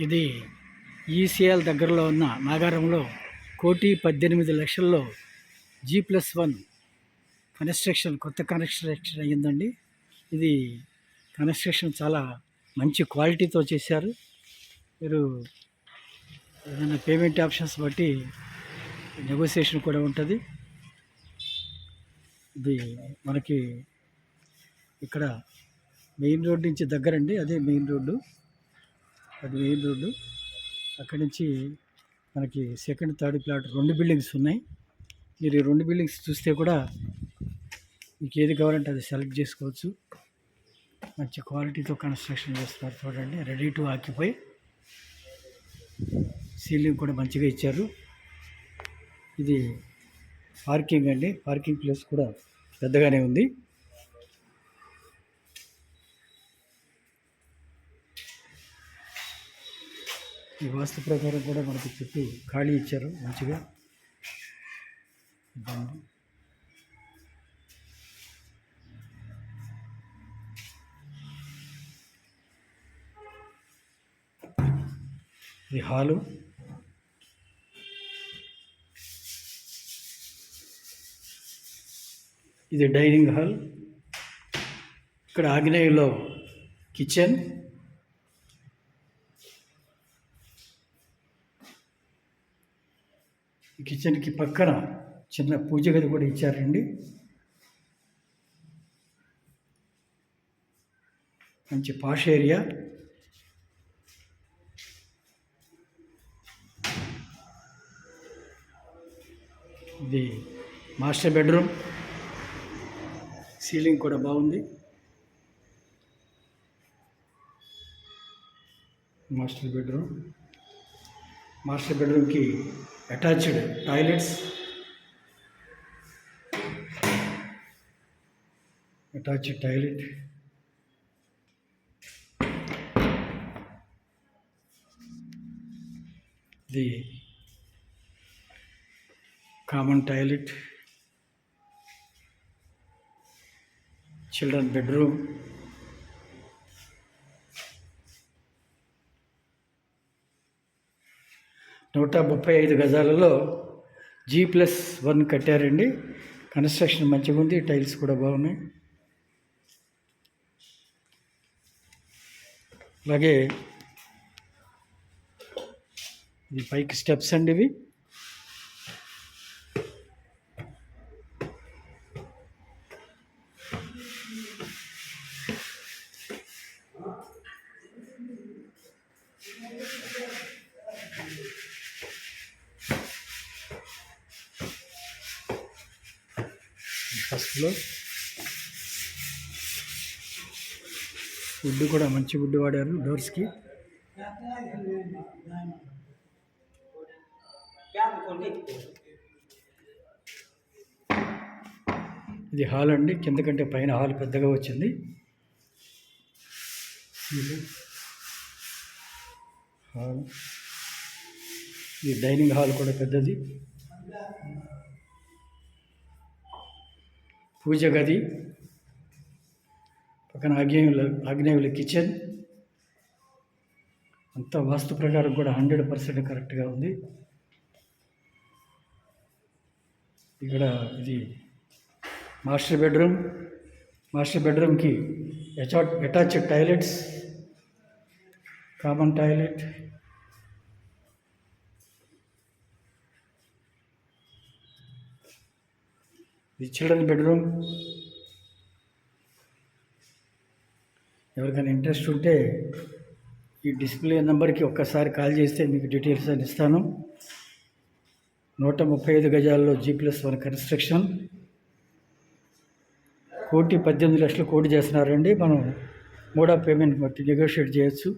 ఇది ఈసీఎల్ దగ్గరలో ఉన్న నాగారంలో 1,18,00,000లో G+1 కన్స్ట్రక్షన్ కొత్త కన్స్ట్రక్షన్ అయ్యిందండి. ఇది కన్స్ట్రక్షన్ చాలా మంచి క్వాలిటీతో చేశారు. మీరు ఏదైనా పేమెంట్ ఆప్షన్స్ బట్టి నెగోసియేషన్ కూడా ఉంటుంది. ఇది మనకి ఇక్కడ మెయిన్ రోడ్ నుంచి దగ్గరండి. అదే మెయిన్ రోడ్డు, అది మెయిన్ రోడ్డు. అక్కడి నుంచి మనకి సెకండ్ థర్డ్ ప్లాట్ 2 బిల్డింగ్స్ ఉన్నాయి. మీరు ఈ 2 బిల్డింగ్స్ చూస్తే కూడా మీకు ఏది కావాలంటే అది సెలెక్ట్ చేసుకోవచ్చు. మంచి క్వాలిటీతో కన్స్ట్రక్షన్ చేస్తున్నారు చూడండి. Ready to occupy. సీలింగ్ కూడా మంచిగా ఇచ్చారు. ఇది పార్కింగ్ అండి. పార్కింగ్ ప్లేస్ కూడా పెద్దగానే ఉంది. ఈ వాస్తు ప్రకారం కూడా మనకి చుట్టూ ఖాళీ ఇచ్చారు మంచిగా. ఇది హాలు. ఇది డైనింగ్ హాల్. ఇక్కడ ఆగ్నేయంలో కిచెన్. ఈ కిచెన్కి పక్కన చిన్న పూజ గది కూడా ఇచ్చారండి. మంచి పాష్ ఏరియా. ఇది మాస్టర్ బెడ్రూమ్. సీలింగ్ కూడా బాగుంది. మాస్టర్ బెడ్రూమ్కి అటాచ్డ్ టాయిలెట్స్. ఇది కామన్ టాయిలెట్. Children bedroom. నూట 35 గజాలలో G+1 కట్టారండి. కన్స్ట్రక్షన్ మంచిగా ఉంది. టైల్స్ కూడా బాగున్నాయి. అలాగే ఇది పైకి స్టెప్స్ అండి. ఇవి ఫస్ట్ ఫ్లోర్. వుడ్ కూడా మంచి వుడ్ వాడారు డోర్స్కి. ఇది హాల్ అండి. కింద కంటే పైన హాల్ పెద్దగా వచ్చింది. హాల్. ఇది డైనింగ్ హాల్ కూడా పెద్దది. పూజ గది పక్కన ఆగ్నేయుల కిచెన్. అంతా వాస్తు ప్రకారం కూడా 100% కరెక్ట్గా ఉంది. ఇక్కడ ఇది మాస్టర్ బెడ్రూమ్కి అటాచ్డ్ టాయిలెట్స్, కామన్ టాయిలెట్. ఇది చిల్డ్రన్ బెడ్రూమ్. ఎవరికైనా ఇంట్రెస్ట్ ఉంటే ఈ డిస్ప్లే నెంబర్కి ఒక్కసారి కాల్ చేస్తే మీకు డీటెయిల్స్ అని ఇస్తాను. 135 గజాల్లో G+1 కన్స్ట్రక్షన్. 1,18,00,000 కోటి చేస్తున్నారండి. మనం మోడ్ ఆఫ్ పేమెంట్ బట్టి నెగోషియేట్ చేయొచ్చు.